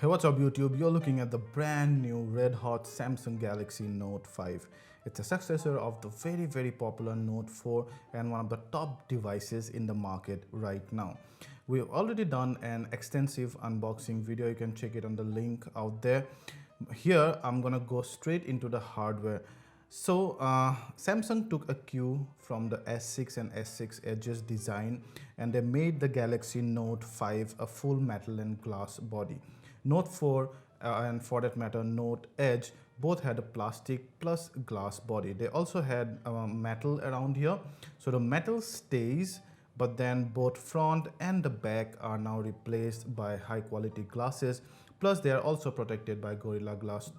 Hey, what's up YouTube? You're looking at the brand new red hot Samsung Galaxy Note 5. It's a successor of the very popular Note 4 and one of the top devices in the market right now. We've already done an extensive unboxing video. You can check it on the link out there. Here I'm gonna go straight into the hardware. So Samsung took a cue from the S6 and S6 Edge's design, and they made the Galaxy Note 5 a full metal and glass body. Note 4 and for that matter Note Edge both had a plastic plus glass body. They also had metal around here, so the metal stays, but then both front and the back are now replaced by high quality glasses, plus they are also protected by Gorilla Glass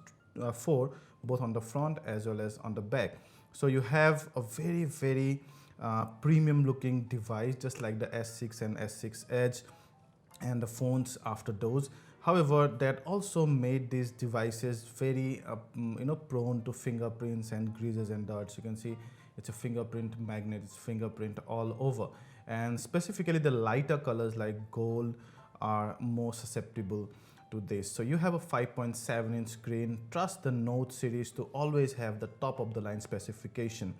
4 both on the front as well as on the back. So you have a very premium looking device, just like the S6 and S6 Edge and the phones after those. However, that also made these devices very prone to fingerprints and greases and darts. You can see it's a fingerprint magnet, it's fingerprint all over, and specifically the lighter colors like gold are more susceptible to this. So you have a 5.7-inch screen. Trust the Note series to always have the top of the line specification.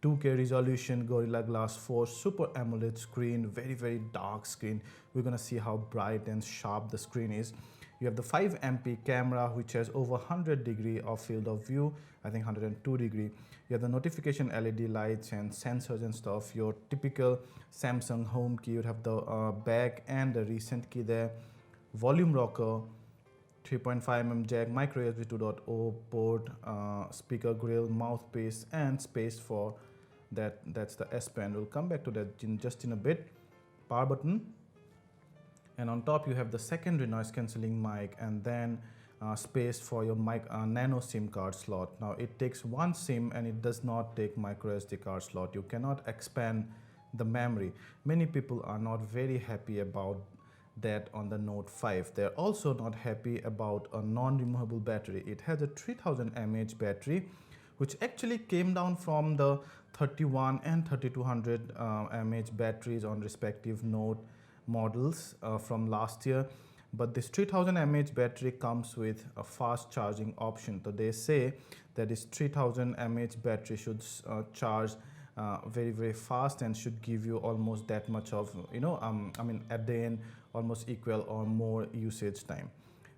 2K resolution, Gorilla Glass 4 Super AMOLED screen, very dark screen. We're gonna see how bright and sharp the screen is. You have the 5MP camera, which has over 100 degree of field of view, I think 102 degree. You have the notification LED lights and sensors and stuff. Your typical Samsung home key. You have the back and the recent key there. Volume rocker, 3.5mm jack, micro USB 2.0 port, speaker grill, mouthpiece, and space for that's the S Pen. We'll come back to that just in a bit. Power button, and on top you have the secondary noise cancelling mic, and then space for your mic nano SIM card slot. Now it takes one SIM and it does not take micro SD card slot. You cannot expand the memory. Many people are not very happy about that on the Note 5. They're also not happy about a non-removable battery. It has a 3000 mAh battery, which actually came down from the 31 and 3200 mAh batteries on respective Note models from last year. But this 3000 mAh battery comes with a fast charging option. So they say that this 3000 mAh battery should charge very fast and should give you almost that much of at the end almost equal or more usage time.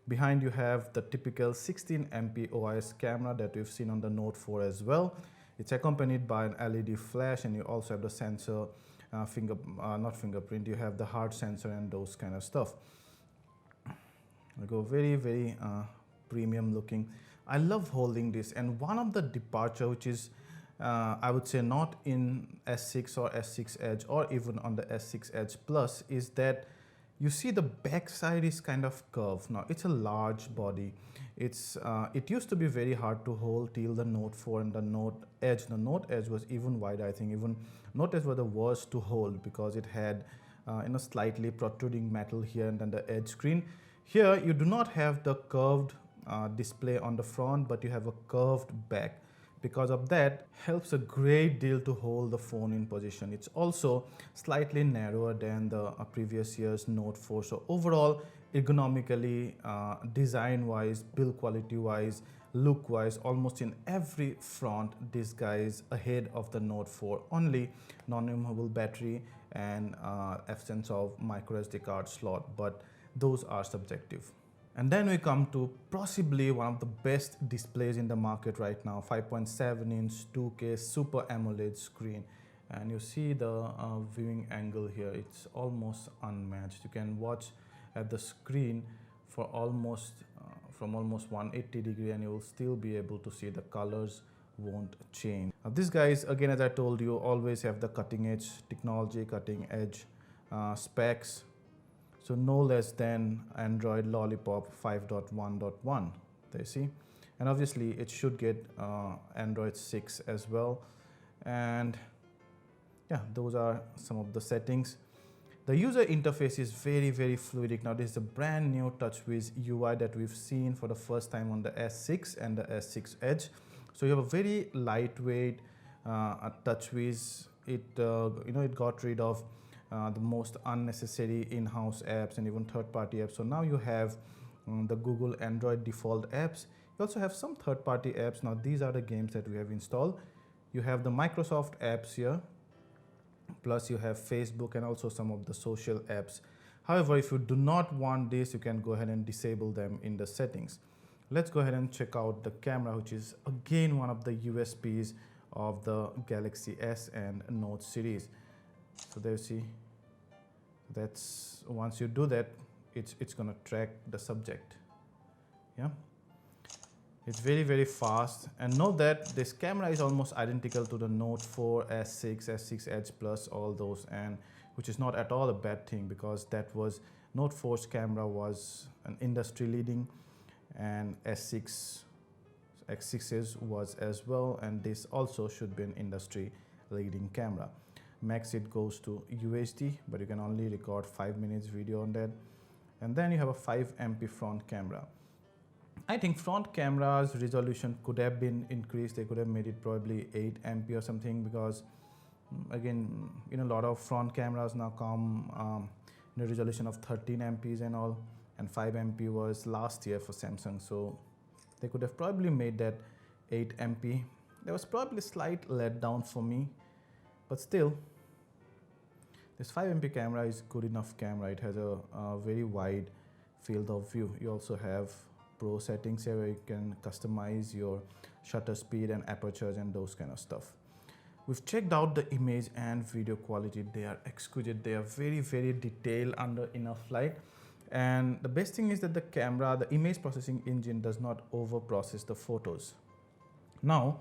Behind you have the typical 16MP OIS camera that we've seen on the Note 4 as well. It's accompanied by an LED flash, and you also have the sensor, not fingerprint, you have the heart sensor and those kind of stuff. I go very premium looking. I love holding this, and one of the departure which is I would say not in S6 or S6 Edge or even on the S6 Edge Plus is that you see the back side is kind of curved. Now it's a large body. It used to be very hard to hold till the Note 4 and the Note Edge. The Note Edge was even wider. I think even Note Edge was the worst to hold because it had slightly protruding metal here and then the edge screen. Here you do not have the curved display on the front, but you have a curved back. Because of that, helps a great deal to hold the phone in position. It's also slightly narrower than the previous year's Note 4. So overall, ergonomically, design-wise, build quality-wise, look-wise, almost in every front, this guy is ahead of the Note 4. Only non-removable battery and absence of micro SD card slot, but those are subjective. And then we come to possibly one of the best displays in the market right now, 5.7-inch 2K Super AMOLED screen. And you see the viewing angle here, it's almost unmatched. You can watch at the screen for almost from almost 180 degree, and you will still be able to see the colors won't change. Now this guys, again, as I told you, always have the cutting edge technology, cutting edge specs. So no less than Android Lollipop 5.1.1, they see. And obviously it should get Android 6 as well. And yeah, those are some of the settings. The user interface is very fluidic. Now this is a brand new TouchWiz UI that we've seen for the first time on the S6 and the S6 Edge. So you have a very lightweight TouchWiz. It got rid of the most unnecessary in-house apps and even third-party apps. So now you have the Google Android default apps. You also have some third-party apps. Now these are the games that we have installed. You have the Microsoft apps here, plus you have Facebook and also some of the social apps. However, if you do not want this, you can go ahead and disable them in the settings. Let's go ahead and check out the camera, which is again one of the USPs of the Galaxy S and Note series. So there you see, that's once you do that, it's gonna track the subject. Yeah, it's very fast. And note that this camera is almost identical to the Note 4, S6, S6 Edge Plus, all those, and which is not at all a bad thing, because that was Note 4's camera was an industry leading, and S6 X6's was as well, and this also should be an industry leading camera. Max it goes to UHD, but you can only record 5 minutes video on that. And then you have a 5MP front camera. I think front camera's resolution could have been increased. They could have made it probably 8MP or something, because again, a lot of front cameras now come in a resolution of 13MPs and all, and 5MP was last year for Samsung, so they could have probably made that 8MP. There was probably a slight letdown for me, but still, this 5MP camera is good enough camera. It has a very wide field of view. You also have Pro settings here where you can customize your shutter speed and apertures and those kind of stuff. We've checked out the image and video quality. They are exquisite. They are very detailed under enough light. And the best thing is that the camera, the image processing engine, does not over process the photos. Now,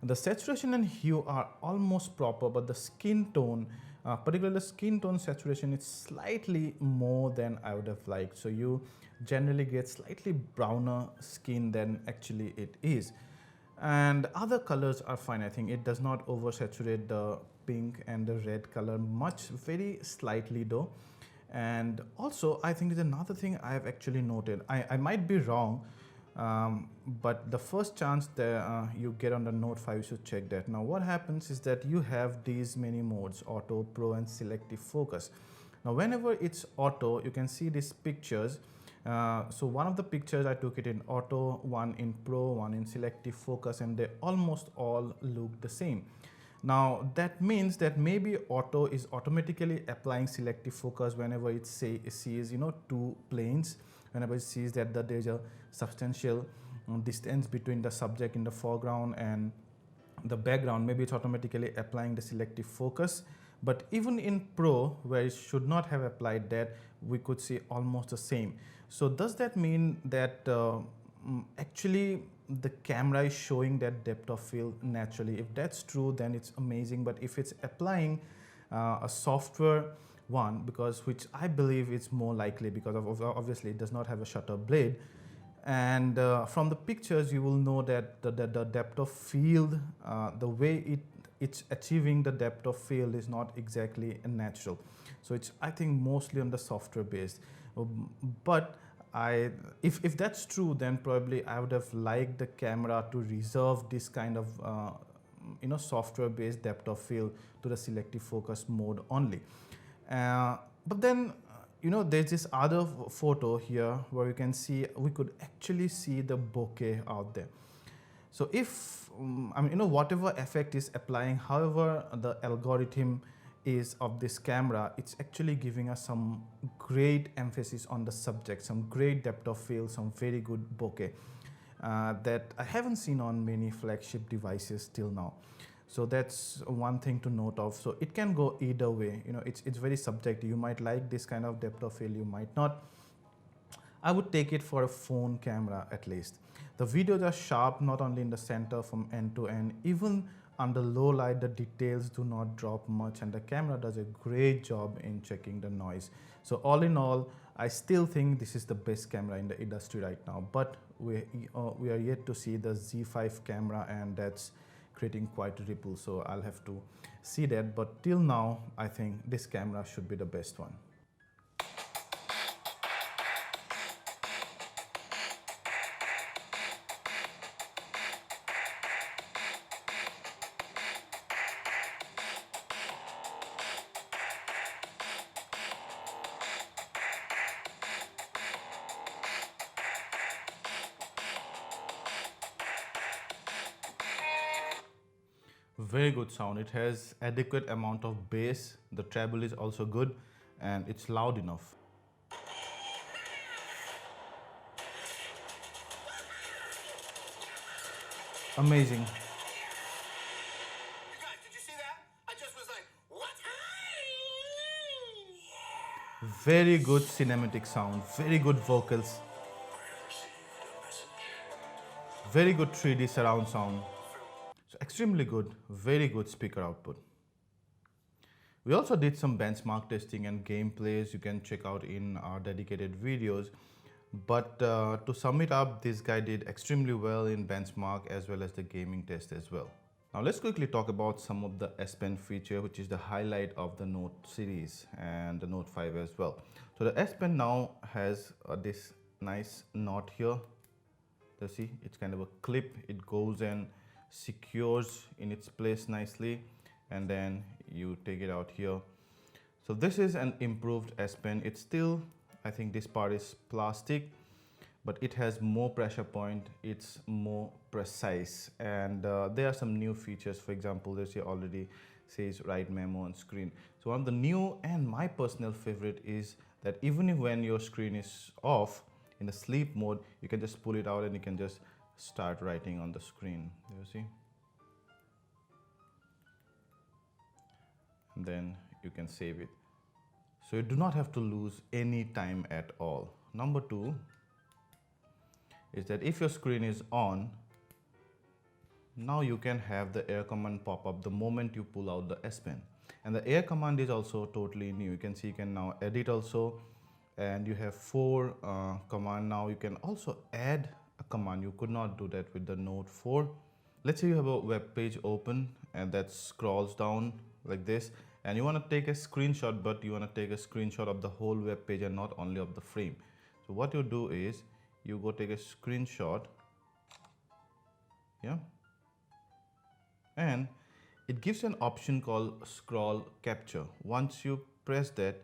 the saturation and hue are almost proper, but the skin tone, particularly the skin tone saturation, is slightly more than I would have liked. So you generally get slightly browner skin than actually it is. And other colors are fine. I think it does not oversaturate the pink and the red color much, very slightly though. And also, I think there's another thing I have actually noted. I might be wrong, but the first chance that you get on the Note 5, you should check that. Now what happens is that you have these many modes: auto, pro, and selective focus. Now whenever it's auto, you can see these pictures. So one of the pictures I took it in auto, one in pro, one in selective focus, and they almost all look the same. Now that means that maybe auto is automatically applying selective focus whenever it sees two planes, whenever it sees that there's a substantial distance between the subject in the foreground and the background. Maybe it's automatically applying the selective focus. But even in pro, where it should not have applied that, we could see almost the same. So does that mean that actually the camera is showing that depth of field naturally? If that's true, then it's amazing. But if it's applying a software one, which I believe is more likely, because of obviously it does not have a shutter blade, and from the pictures you will know that the depth of field, the way it's achieving the depth of field is not exactly natural. So it's, I think, mostly on the software based. But if that's true, then probably I would have liked the camera to reserve this kind of software based depth of field to the selective focus mode only. But then there's this other photo here where you can see, we could actually see the bokeh out there. So if whatever effect is applying, however the algorithm is of this camera, it's actually giving us some great emphasis on the subject, some great depth of field, some very good bokeh that I haven't seen on many flagship devices till now. So that's one thing to note of. So it can go either way. It's very subjective. You might like this kind of depth of field, you might not. I would take it for a phone camera at least. The videos are sharp, not only in the center from end to end, even under low light, the details do not drop much, and the camera does a great job in checking the noise. So all in all, I still think this is the best camera in the industry right now, but we are yet to see the Z5 camera, and that's creating quite a ripple. So I'll have to see that, but till now, I think this camera should be the best one. Very good sound. It has adequate amount of bass. The treble is also good and it's loud enough. Amazing. You guys, did you see that? I just was like, what? Very good cinematic sound. Very good vocals. Very good 3D surround sound. So extremely good. Very good speaker output. We also did some benchmark testing and gameplays you can check out in our dedicated videos. But to sum it up, this guy did extremely well in benchmark as well as the gaming test as well. Now let's quickly talk about some of the S Pen feature, which is the highlight of the Note series and the Note 5 as well. So the S Pen now has this nice knot here. You see, it's kind of a clip. It goes and secures in its place nicely, and then you take it out here. So this is an improved S Pen. It's still, I think this part is plastic, but it has more pressure point. It's more precise, and there are some new features. For example, this here already says write memo on screen. So one of the new and my personal favorite is that even if when your screen is off in the sleep mode, you can just pull it out and you can just start writing on the screen. You see, and then you can save it. So you do not have to lose any time at all. Number two is that if your screen is on, now you can have the air command pop up the moment you pull out the S Pen. And the air command is also totally new. You can see you can now edit also, and you have 4 command. Now you can also add a command. You could not do that with the Note 4. Let's say you have a web page open and that scrolls down like this, and you want to take a screenshot, but you want to take a screenshot of the whole web page and not only of the frame. So what you do is you go take a screenshot, yeah, and it gives you an option called scroll capture. Once you press that,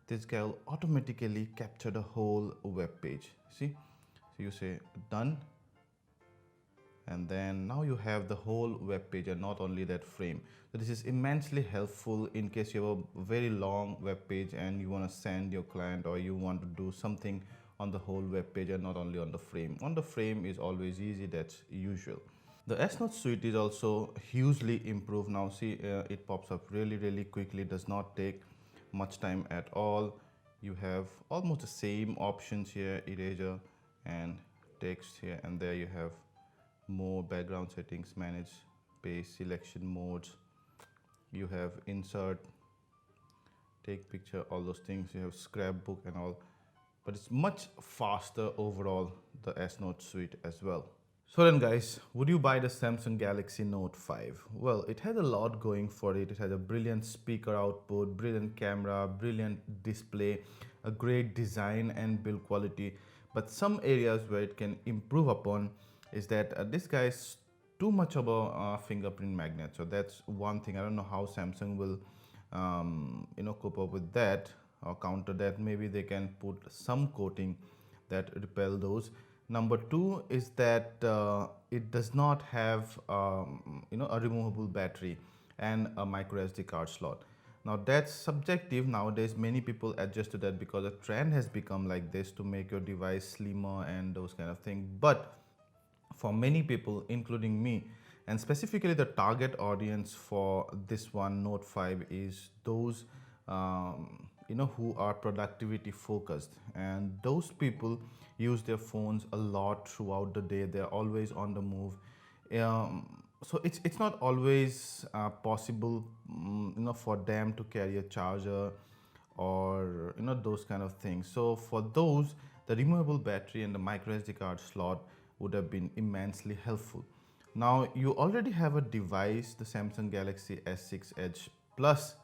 this guy will automatically capture the whole web page. See, so you say done, and then now you have the whole web page and not only that frame. So this is immensely helpful in case you have a very long web page and you want to send your client, or you want to do something on the whole web page and not only on the frame. On the frame is always easy, that's usual. The S Note suite is also hugely improved now. See, it pops up really quickly, does not take much time at all. You have almost the same options here, eraser and text here, and there you have more background settings, manage page selection modes, you have insert, take picture, all those things. You have scrapbook and all, but it's much faster overall, the S Note suite as well. So then guys, would you buy the Samsung Galaxy Note 5? Well, it has a lot going for it. It has a brilliant speaker output, brilliant camera, brilliant display, a great design and build quality. But some areas where it can improve upon is that this guy is too much of a fingerprint magnet. So that's one thing. I don't know how Samsung will cope up with that or counter that. Maybe they can put some coating that repel those. Number 2 is that it does not have a removable battery and a micro SD card slot. Now that's subjective. Nowadays many people adjust to that because a trend has become like this to make your device slimmer and those kind of things. But for many people, including me, and specifically the target audience for this one Note 5 is those who are productivity focused, and those people use their phones a lot throughout the day. They're always on the move. So it's not always possible for them to carry a charger or those kind of things. So for those, the removable battery and the micro SD card slot would have been immensely helpful. Now you already have a device, the Samsung Galaxy S6 Edge Plus,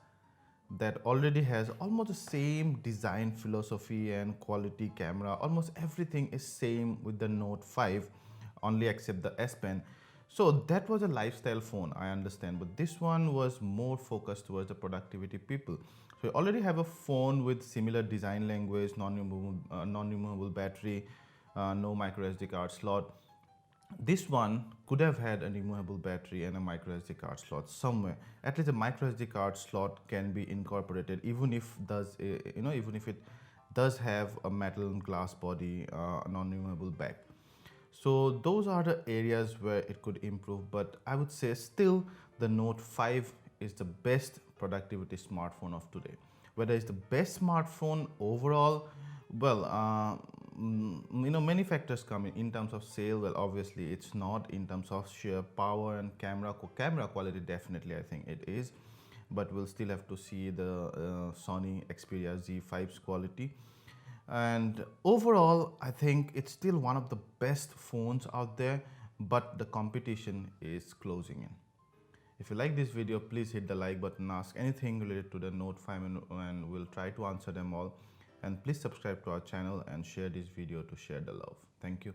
that already has almost the same design philosophy and quality camera. Almost everything is same with the Note 5, only except the S Pen. So that was a lifestyle phone, I understand, but this one was more focused towards the productivity people. So you already have a phone with similar design language, non-removable battery, no micro SD card slot. This one could have had a removable battery and a micro SD card slot somewhere. At least a micro SD card slot can be incorporated, even if even if it does have a metal and glass body, non-removable back. So those are the areas where it could improve, but I would say still the Note 5 is the best productivity smartphone of today. Whether it's the best smartphone overall, well, many factors come in terms of sale. Well, obviously it's not. In terms of sheer power and camera quality, definitely I think it is, but we'll still have to see the Sony Xperia Z5's quality. And overall, I think it's still one of the best phones out there, but the competition is closing in. If you like this video, please hit the like button, ask anything related to the Note 5, and we'll try to answer them all. And please subscribe to our channel and share this video to share the love. Thank you.